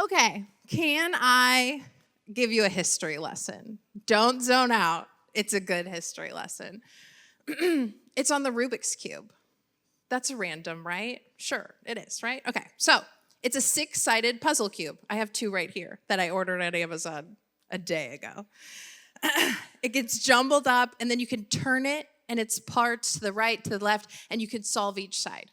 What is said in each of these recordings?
Okay, can I give you a history lesson? Don't zone out. It's a good history lesson. It's on the Rubik's Cube. That's random, right? Sure, it is, right? Okay, so it's a 6-sided puzzle cube. I have 2 right here that I ordered at Amazon a day ago. It gets jumbled up, and then you can turn it, and it's parts to the right, to the left, and you can solve each side.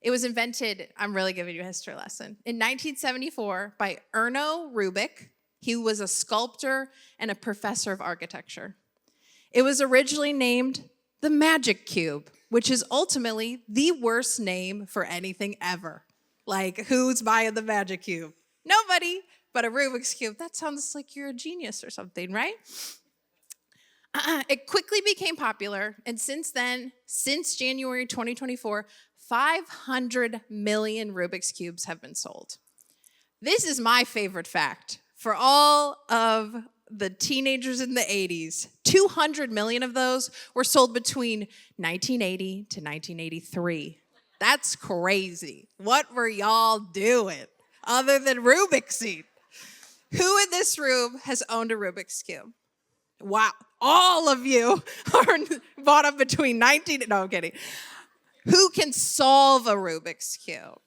It was invented, I'm really giving you a history lesson, in 1974 by Erno Rubik. He was a sculptor and a professor of architecture. It was originally named the Magic Cube, which is ultimately the worst name for anything ever. Like, who's buying the Magic Cube? Nobody, but a Rubik's Cube. That sounds like you're a genius or something, right? It quickly became popular, and since then, since January 2024, 500 million Rubik's Cubes have been sold. This is my favorite fact. For all of the teenagers in the 80s, 200 million of those were sold between 1980 to 1983. That's crazy. What were y'all doing other than Rubik's Cube? Who in this room has owned a Rubik's Cube? Wow, all of you are bought up between 19, no, I'm kidding. Who can solve a Rubik's Cube?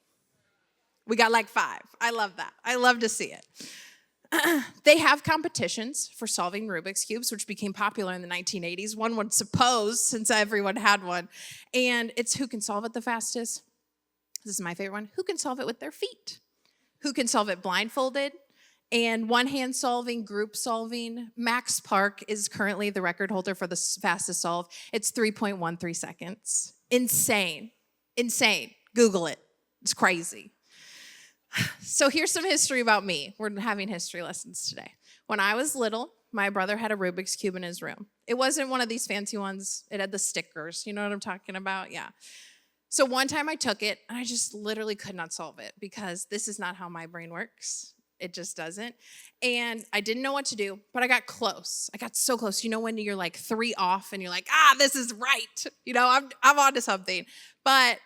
We got like 5. I love that. I love to see it. They have competitions for solving Rubik's Cubes, which became popular in the 1980s. One would suppose, since everyone had one. And it's who can solve it the fastest. This is my favorite one. Who can solve it with their feet? Who can solve it blindfolded? And one-hand solving, group solving. Max Park is currently the record holder for the fastest solve. It's 3.13 seconds. Insane. Insane. Google it. It's crazy. So here's some history about me. We're having history lessons today. When I was little, my brother had a Rubik's Cube in his room. It wasn't one of these fancy ones. It had the stickers. You know what I'm talking about? Yeah. So one time I took it, and I just literally could not solve it because this is not how my brain works. It just doesn't. And I didn't know what to do, but I got close. I got so close. You know when you're like 3 off and you're like, this is right. You know, I'm onto something. But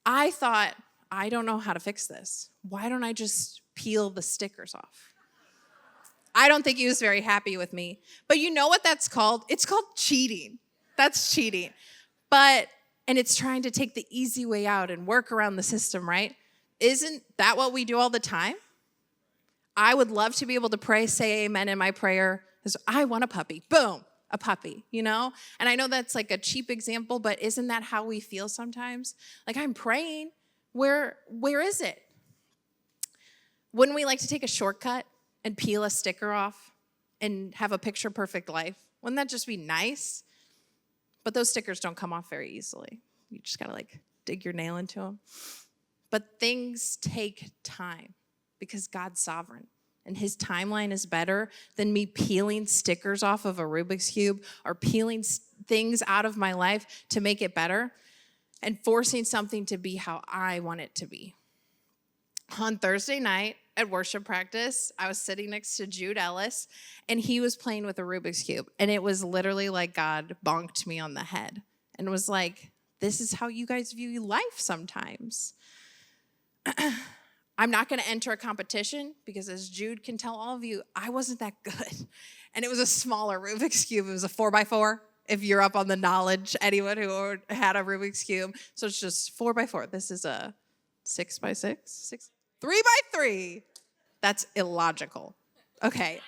I thought, I don't know how to fix this. Why don't I just peel the stickers off? I don't think he was very happy with me. But you know what that's called? It's called cheating. That's cheating. And it's trying to take the easy way out and work around the system, right? Isn't that what we do all the time? I would love to be able to pray, say amen in my prayer, because I want a puppy. Boom, a puppy, you know? And I know that's like a cheap example, but isn't that how we feel sometimes? Like, I'm praying. Where is it? Wouldn't we like to take a shortcut and peel a sticker off and have a picture-perfect life? Wouldn't that just be nice? But those stickers don't come off very easily. You just gotta like dig your nail into them. But things take time because God's sovereign. And his timeline is better than me peeling stickers off of a Rubik's Cube or peeling things out of my life to make it better and forcing something to be how I want it to be. On Thursday night at worship practice, I was sitting next to Jude Ellis, and he was playing with a Rubik's Cube. And it was literally like God bonked me on the head and was like, this is how you guys view life sometimes. I'm not going to enter a competition because, as Jude can tell all of you, I wasn't that good. And it was a smaller Rubik's Cube. It was a 4x4, if you're up on the knowledge, anyone who had a Rubik's Cube. So it's just 4x4. This is a 6x6, 3x3. That's illogical. Okay.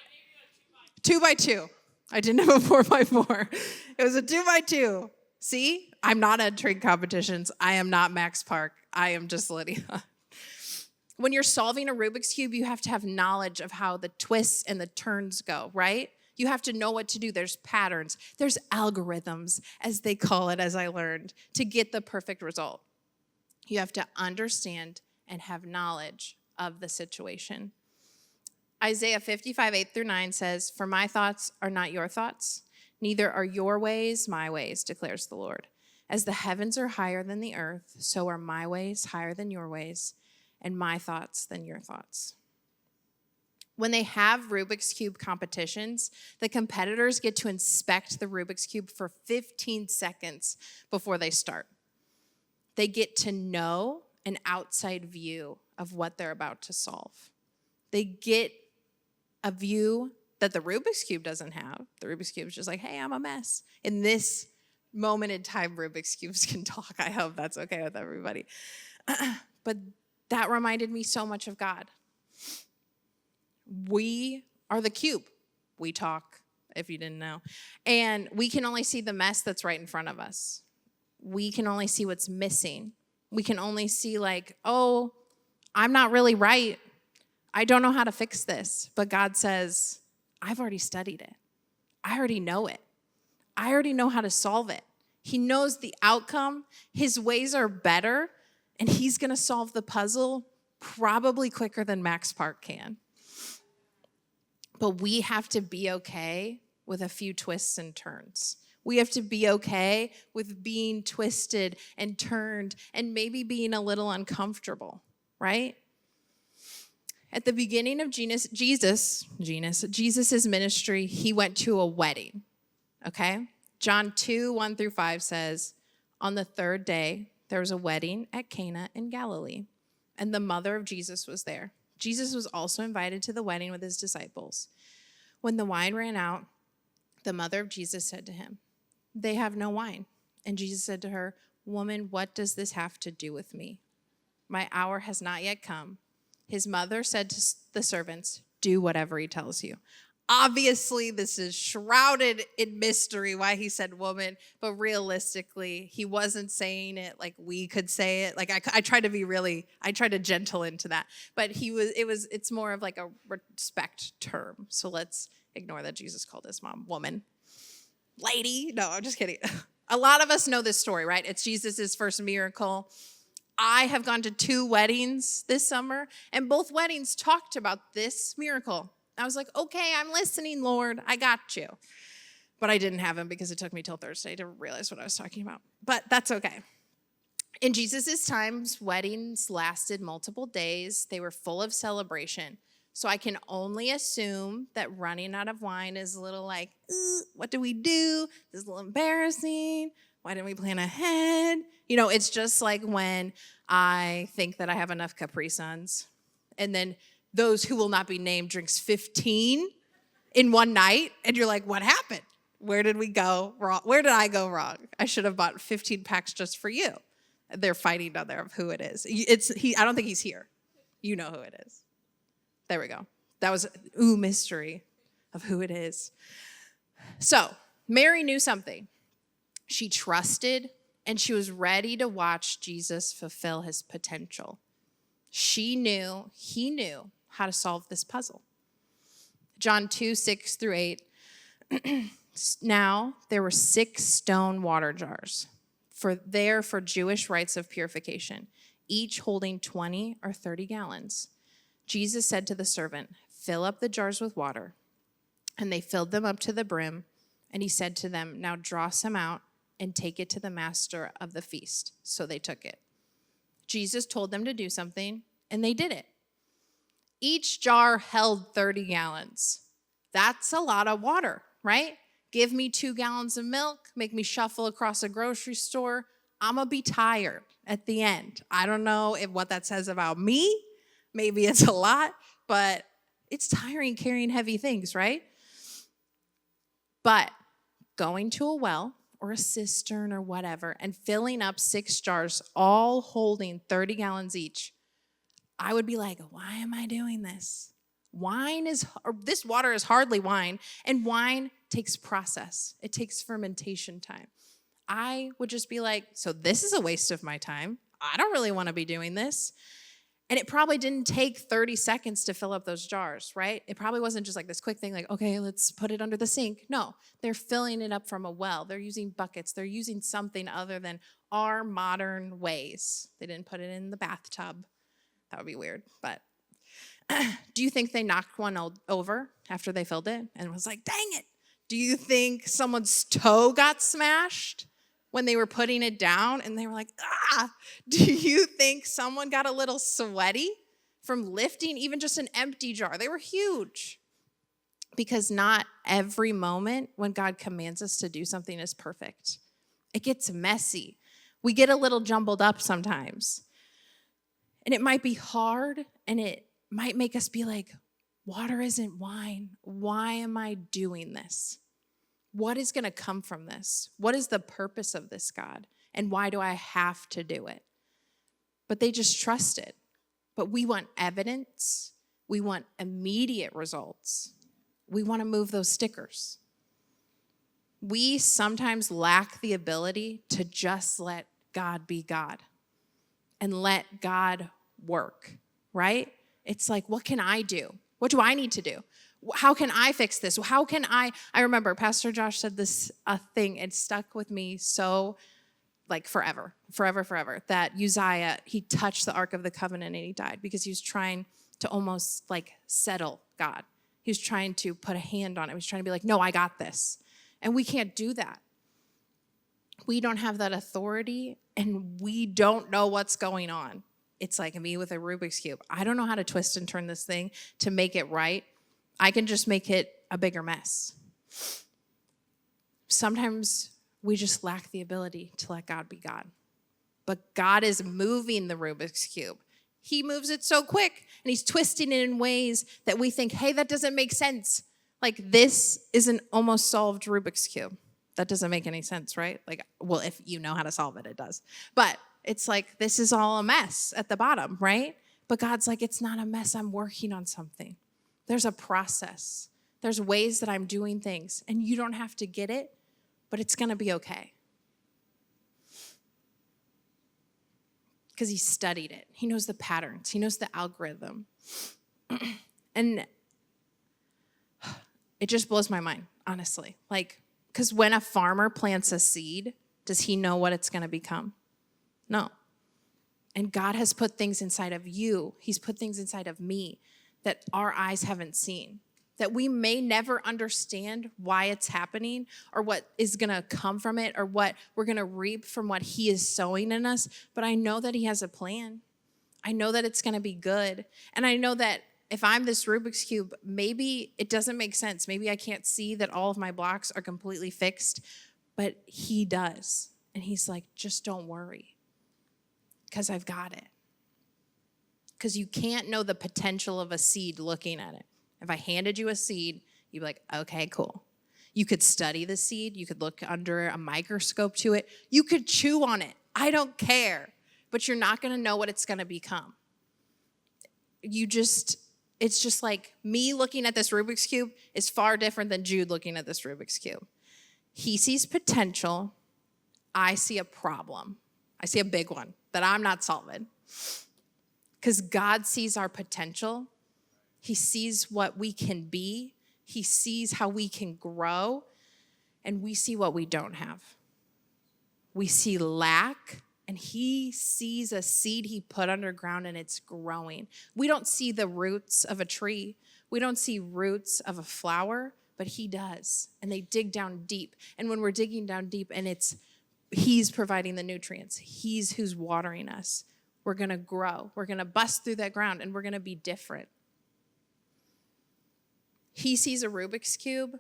2x2. I didn't have a 4x4. It was a 2x2. See? I'm not entering competitions. I am not Max Park. I am just Lydia. When you're solving a Rubik's Cube, you have to have knowledge of how the twists and the turns go, right? You have to know what to do. There's patterns. There's algorithms, as they call it, as I learned, to get the perfect result. You have to understand and have knowledge of the situation. Isaiah 55, 8-9 says, "For my thoughts are not your thoughts, neither are your ways my ways, declares the Lord. As the heavens are higher than the earth, so are my ways higher than your ways, and my thoughts than your thoughts." When they have Rubik's Cube competitions, the competitors get to inspect the Rubik's Cube for 15 seconds before they start. They get to know an outside view of what they're about to solve. They get a view that the Rubik's Cube doesn't have. The Rubik's Cube is just like, hey, I'm a mess. In this moment in time, Rubik's Cubes can talk. I hope that's okay with everybody. But that reminded me so much of God. We are the cube. We talk, if you didn't know. And we can only see the mess that's right in front of us. We can only see what's missing. We can only see like, oh, I'm not really right. I don't know how to fix this. But God says, I've already studied it. I already know it. I already know how to solve it. He knows the outcome. His ways are better. And he's going to solve the puzzle probably quicker than Max Park can. But we have to be okay with a few twists and turns. We have to be okay with being twisted and turned and maybe being a little uncomfortable, right? At the beginning of Jesus' ministry, he went to a wedding, okay? John 2:1-5 says, on the third day, there was a wedding at Cana in Galilee, and the mother of Jesus was there. Jesus was also invited to the wedding with his disciples. When the wine ran out, the mother of Jesus said to him, they have no wine. And Jesus said to her, woman, what does this have to do with me? My hour has not yet come. His mother said to the servants, do whatever he tells you. Obviously, this is shrouded in mystery why he said woman, but realistically, he wasn't saying it like we could say it. Like I try to gentle into that, but it's more of like a respect term. So let's ignore that Jesus called his mom woman. Lady, no, I'm just kidding. A lot of us know this story, right? It's Jesus' first miracle. I have gone to 2 weddings this summer, and both weddings talked about this miracle. I was like, okay, I'm listening, Lord. I got you. But I didn't have him because it took me till Thursday to realize what I was talking about. But that's okay. In Jesus' times, weddings lasted multiple days. They were full of celebration. So I can only assume that running out of wine is a little like, what do we do? This is a little embarrassing. Why didn't we plan ahead? You know, it's just like when I think that I have enough Capri Suns, and then those who will not be named drinks 15 in one night, and you're like, what happened? Where did we go wrong? Where did I go wrong? I should have bought 15 packs just for you. They're fighting down there of who it is. I don't think he's here. You know who it is. There we go. That was mystery of who it is. So Mary knew something. She trusted, and she was ready to watch Jesus fulfill his potential. He knew how to solve this puzzle. John 2:6-8. Now there were 6 stone water jars for Jewish rites of purification, each holding 20 or 30 gallons. Jesus said to the servant, fill up the jars with water. And they filled them up to the brim. And he said to them, now draw some out and take it to the master of the feast. So they took it. Jesus told them to do something, and they did it. Each jar held 30 gallons. That's a lot of water, right? Give me 2 gallons of milk, make me shuffle across a grocery store. I'm going to be tired at the end. I don't know what that says about me. Maybe it's a lot, but it's tiring carrying heavy things, right? But going to a well or a cistern or whatever and filling up 6 jars, all holding 30 gallons each, I would be like, why am I doing this? This water is hardly wine, and wine takes process. It takes fermentation time. I would just be like, so this is a waste of my time. I don't really want to be doing this. And it probably didn't take 30 seconds to fill up those jars, right? It probably wasn't just like this quick thing like, okay, let's put it under the sink. No, they're filling it up from a well. They're using buckets. They're using something other than our modern ways. They didn't put it in the bathtub. That would be weird. But do you think they knocked one over after they filled it and was like, dang it? Do you think someone's toe got smashed when they were putting it down and they were like, ah? Do you think someone got a little sweaty from lifting even just an empty jar? They were huge. Because not every moment when God commands us to do something is perfect. It gets messy. We get a little jumbled up sometimes. And it might be hard, and it might make us be like, water isn't wine. Why am I doing this? What is going to come from this? What is the purpose of this, God? And why do I have to do it? But they just trust it. But we want evidence. We want immediate results. We want to move those stickers. We sometimes lack the ability to just let God be God and let God work, right? It's like, what can I do? What do I need to do? How can I fix this? How can I remember Pastor Josh said this thing, it stuck with me so like forever, that Uzziah, he touched the Ark of the Covenant and he died because he was trying to almost like settle God. He was trying to put a hand on it. He was trying to be like, no, I got this. And we can't do that. We don't have that authority and we don't know what's going on. It's like me with a Rubik's Cube. I don't know how to twist and turn this thing to make it right. I can just make it a bigger mess. Sometimes we just lack the ability to let God be God. But God is moving the Rubik's Cube. He moves it so quick, and he's twisting it in ways that we think, hey, that doesn't make sense. Like, this is an almost solved Rubik's Cube. That doesn't make any sense, right? Like, well, if you know how to solve it, it does. But it's like, this is all a mess at the bottom, right? But God's like, it's not a mess. I'm working on something. There's a process. There's ways that I'm doing things, and you don't have to get it, but it's going to be okay. Because he studied it. He knows the patterns. He knows the algorithm. And it just blows my mind, honestly. Like, because when a farmer plants a seed, does he know what it's going to become? No. And God has put things inside of you. He's put things inside of me that our eyes haven't seen, that we may never understand why it's happening or what is going to come from it or what we're going to reap from what he is sowing in us. But I know that he has a plan. I know that it's going to be good. And I know that if I'm this Rubik's Cube, maybe it doesn't make sense. Maybe I can't see that all of my blocks are completely fixed, but he does. And he's like, just don't worry because I've got it. Because you can't know the potential of a seed looking at it. If I handed you a seed, you'd be like, okay, cool. You could study the seed. You could look under a microscope to it. You could chew on it. I don't care. But you're not going to know what it's going to become. It's just like me looking at this Rubik's Cube is far different than Jude looking at this Rubik's Cube. He sees potential. I see a problem. I see a big one that I'm not solving. Because God sees our potential. He sees what we can be. He sees how we can grow. And we see what we don't have. We see lack. And he sees a seed he put underground and it's growing. We don't see the roots of a tree. We don't see roots of a flower, but he does. And they dig down deep. And when we're digging down deep and he's providing the nutrients, he's who's watering us, we're going to grow. We're going to bust through that ground and we're going to be different. He sees a Rubik's Cube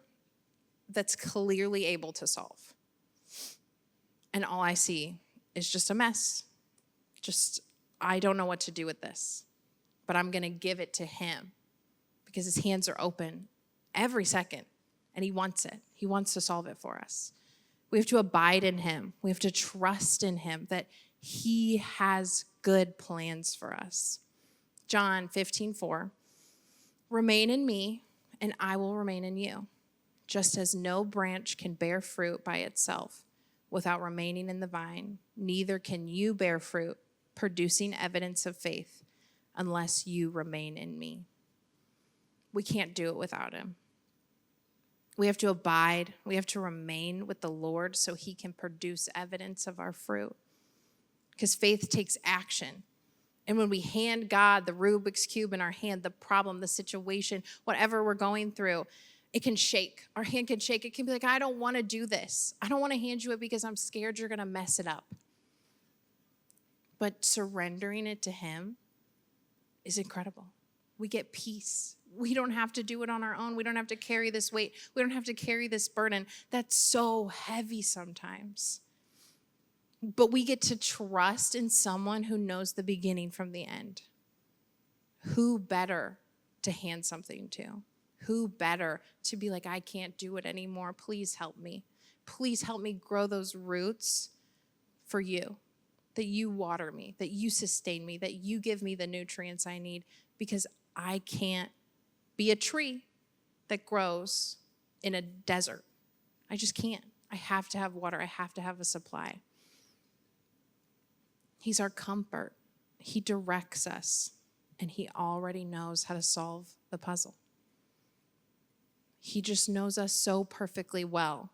that's clearly able to solve. And all I see is just a mess. I don't know what to do with this, but I'm going to give it to him because his hands are open every second and he wants it. He wants to solve it for us. We have to abide in him. We have to trust in him that he has good plans for us. John 15:4, remain in me and I will remain in you, just as no branch can bear fruit by itself without remaining in the vine, neither can you bear fruit, producing evidence of faith, unless you remain in me. We can't do it without him. We have to abide. We have to remain with the Lord so he can produce evidence of our fruit. Because faith takes action. And when we hand God the Rubik's Cube in our hand, the problem, the situation, whatever we're going through, it can shake. Our hand can shake. It can be like, I don't want to do this. I don't want to hand you it because I'm scared you're going to mess it up. But surrendering it to him is incredible. We get peace. We don't have to do it on our own. We don't have to carry this weight. We don't have to carry this burden. That's so heavy sometimes. But we get to trust in someone who knows the beginning from the end. who better to hand something to? Who better to be like, I can't do it anymore. Please help me. Please help me grow those roots for you, that you water me, that you sustain me, that you give me the nutrients I need, because I can't be a tree that grows in a desert. I just can't. I have to have water. I have to have a supply. He's our comfort. He directs us, and he already knows how to solve the puzzle. He just knows us so perfectly well.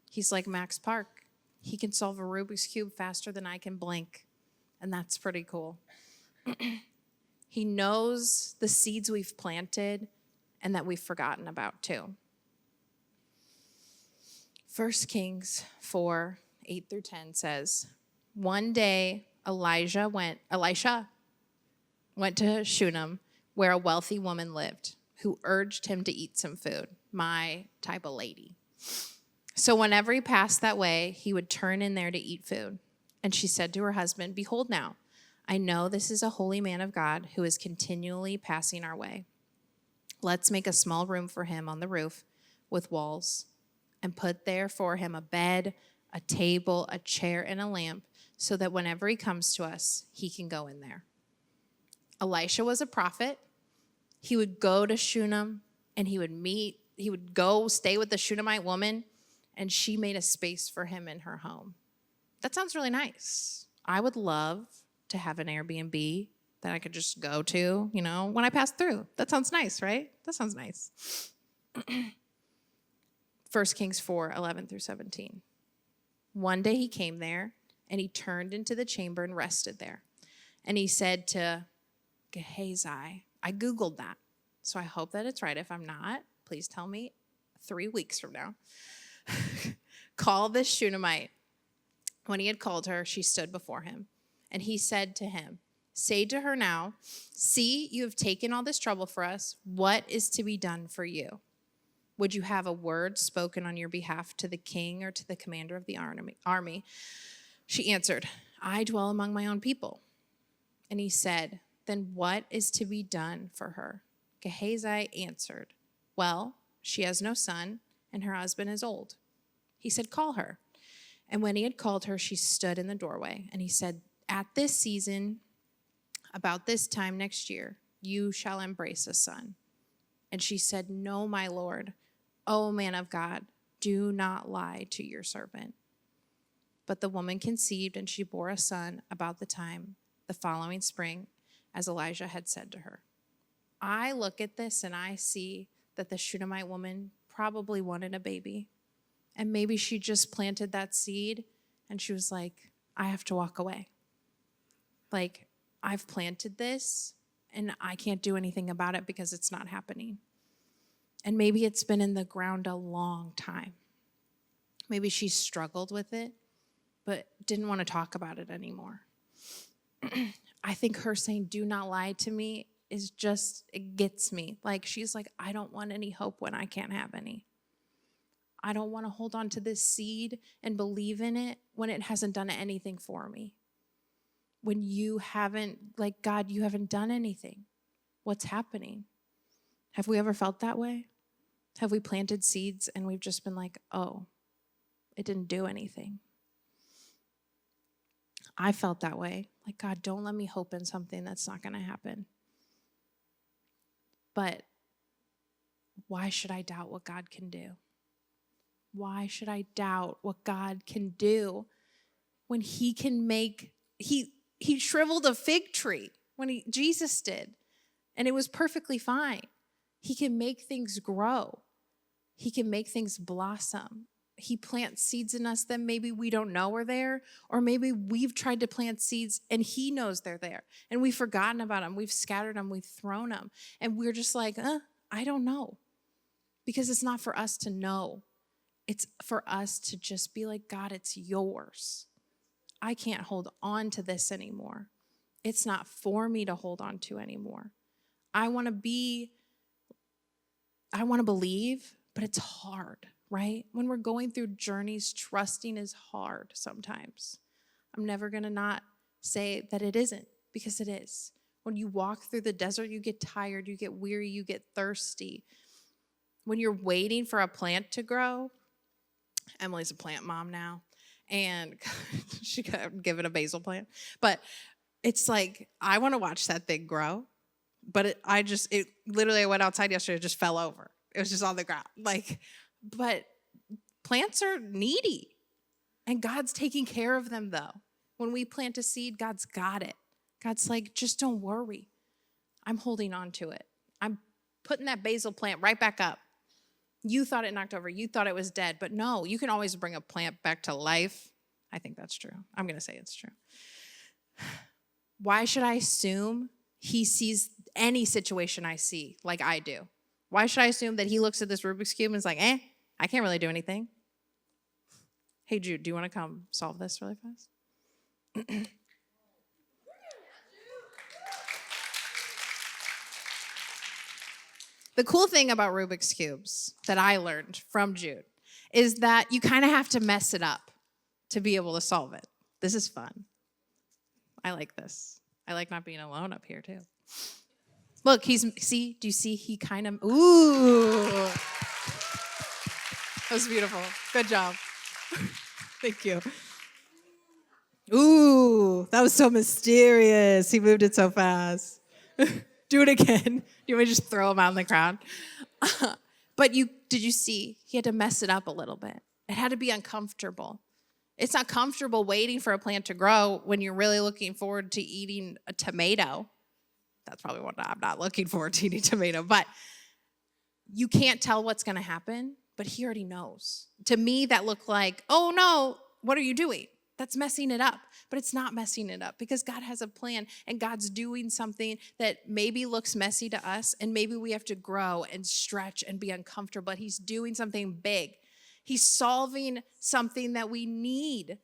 He's like Max Park. He can solve a Rubik's Cube faster than I can blink, and that's pretty cool. He knows the seeds we've planted and that we've forgotten about too. 1 Kings 4, 8 through 10 says, one day Elisha went to Shunem, where a wealthy woman lived, who urged him to eat some food, my type of lady. So whenever he passed that way, he would turn in there to eat food. And she said to her husband, behold now, I know this is a holy man of God who is continually passing our way. Let's make a small room for him on the roof with walls, and put there for him a bed, a table, a chair, and a lamp, so that whenever he comes to us, he can go in there. Elisha was a prophet. He would go to Shunem, and he would go stay with the Shunammite woman, and she made a space for him in her home. That sounds really nice. I would love to have an Airbnb that I could just go to, when I pass through. That sounds nice, right? That sounds nice. 1 Kings 4, 11 through 17. One day he came there, and he turned into the chamber and rested there. And he said to Gehazi, I Googled that, so I hope that it's right. If I'm not, please tell me 3 weeks from now. Call this Shunammite. When he had called her, she stood before him. And he said to him, say to her now, see, you have taken all this trouble for us. What is to be done for you? Would you have a word spoken on your behalf to the king or to the commander of the army? She answered, I dwell among my own people. And he said, then what is to be done for her? Gehazi answered, well, she has no son, and her husband is old. He said, call her. And when he had called her, she stood in the doorway. And he said, at this season, about this time next year, you shall embrace a son. And she said, no, my lord. O man of God, do not lie to your servant. But the woman conceived, and she bore a son about the time the following spring, as Elijah had said to her. I look at this and I see that the Shunammite woman probably wanted a baby. And maybe she just planted that seed and she was like, I have to walk away. Like, I've planted this and I can't do anything about it because it's not happening. And maybe it's been in the ground a long time. Maybe she struggled with it, but didn't want to talk about it anymore. I think her saying, do not lie to me, it gets me. Like, she's like, I don't want any hope when I can't have any. I don't want to hold on to this seed and believe in it when it hasn't done anything for me. When you haven't, like, God, you haven't done anything. What's happening? Have we ever felt that way? Have we planted seeds and we've just been like, oh, it didn't do anything? I felt that way. Like, God, don't let me hope in something that's not going to happen. But why should I doubt what God can do? Why should I doubt what God can do when he can make, he shriveled a fig tree when Jesus did, and it was perfectly fine. He can make things grow. He can make things blossom. He plants seeds in us that maybe we don't know are there, or maybe we've tried to plant seeds and he knows they're there, and we've forgotten about them. We've scattered them. We've thrown them, and we're just like, I don't know, because it's not for us to know. It's for us to just be like, God, it's yours. I can't hold on to this anymore. It's not for me to hold on to anymore. I want to believe, but it's hard, right? When we're going through journeys, trusting is hard sometimes. I'm never going to not say that it isn't, because it is. When you walk through the desert, you get tired, you get weary, you get thirsty. When you're waiting for a plant to grow, Emily's a plant mom now, and she got given a basil plant. But it's like, I want to watch that thing grow. But it literally, I went outside yesterday, it just fell over. It was just on the ground. But plants are needy. And God's taking care of them, though. When we plant a seed, God's got it. God's like, just don't worry. I'm holding on to it. I'm putting that basil plant right back up. You thought it knocked over. You thought it was dead. But no, you can always bring a plant back to life. I think that's true. I'm going to say it's true. Why should I assume he sees any situation I see like I do? Why should I assume that he looks at this Rubik's Cube and is like, I can't really do anything? Hey, Jude, do you want to come solve this really fast? The cool thing about Rubik's Cubes that I learned from Jude is that you kind of have to mess it up to be able to solve it. This is fun. I like this. I like not being alone up here, too. Look, do you see he kind of, ooh. That was beautiful. Good job. Thank you. Ooh, that was so mysterious. He moved it so fast. Do it again. You want me to just throw him out on the ground? But did you see? He had to mess it up a little bit. It had to be uncomfortable. It's not comfortable waiting for a plant to grow when you're really looking forward to eating a tomato. That's probably what I'm not looking forward to, eating tomato. But you can't tell what's going to happen, but he already knows. To me, that looked like, oh no, what are you doing? That's messing it up. But it's not messing it up because God has a plan and God's doing something that maybe looks messy to us and maybe we have to grow and stretch and be uncomfortable. But he's doing something big. He's solving something that we need.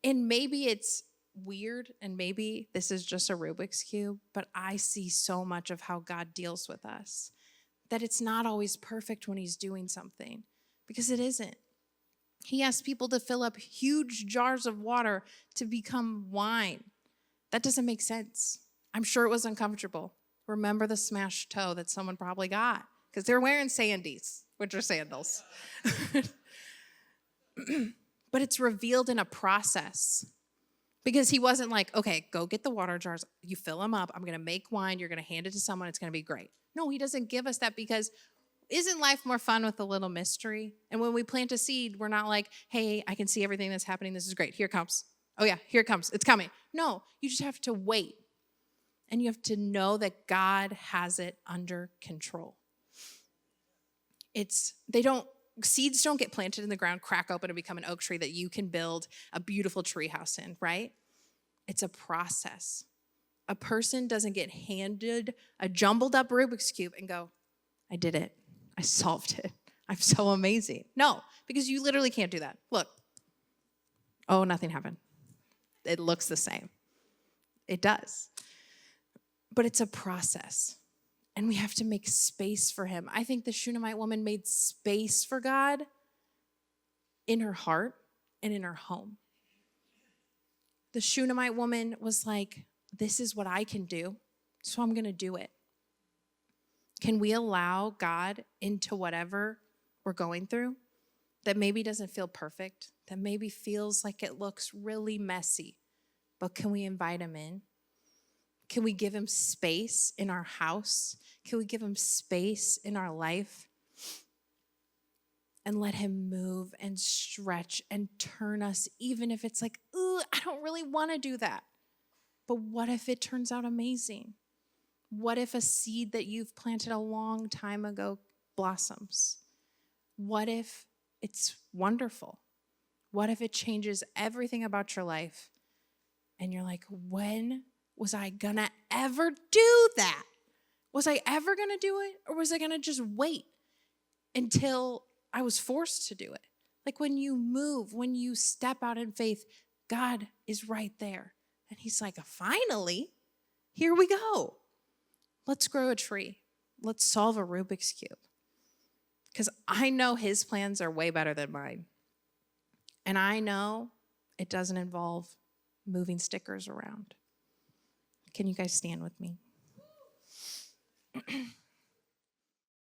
And maybe it's weird and maybe this is just a Rubik's Cube, but I see so much of how God deals with us that it's not always perfect when he's doing something because it isn't. He asked people to fill up huge jars of water to become wine. That doesn't make sense. I'm sure it was uncomfortable. Remember the smashed toe that someone probably got because they're wearing sandies, which are sandals. But it's revealed in a process because he wasn't like, okay, go get the water jars. You fill them up. I'm going to make wine. You're going to hand it to someone. It's going to be great. No, he doesn't give us that because isn't life more fun with a little mystery? And when we plant a seed, we're not like, hey, I can see everything that's happening. This is great. Here it comes. Oh, yeah, here it comes. It's coming. No, you just have to wait. And you have to know that God has it under control. Seeds don't get planted in the ground, crack open, and become an oak tree that you can build a beautiful tree house in, right? It's a process. A person doesn't get handed a jumbled up Rubik's Cube and go, I did it. I solved it. I'm so amazing. No, because you literally can't do that. Look. Oh, nothing happened. It looks the same. It does. But it's a process. And we have to make space for him. I think the Shunammite woman made space for God in her heart and in her home. The Shunammite woman was like, this is what I can do, so I'm going to do it. Can we allow God into whatever we're going through that maybe doesn't feel perfect, that maybe feels like it looks really messy, but can we invite him in? Can we give him space in our house? Can we give him space in our life? And let him move and stretch and turn us, even if it's like, ooh, I don't really want to do that. But what if it turns out amazing? What if a seed that you've planted a long time ago blossoms? What if it's wonderful? What if it changes everything about your life? And you're like, when was I gonna ever do that? Was I ever gonna do it? Or was I gonna just wait until I was forced to do it? Like when you move, when you step out in faith, God is right there. And he's like, finally, here we go. Let's grow a tree. Let's solve a Rubik's Cube. Because I know his plans are way better than mine. And I know it doesn't involve moving stickers around. Can you guys stand with me?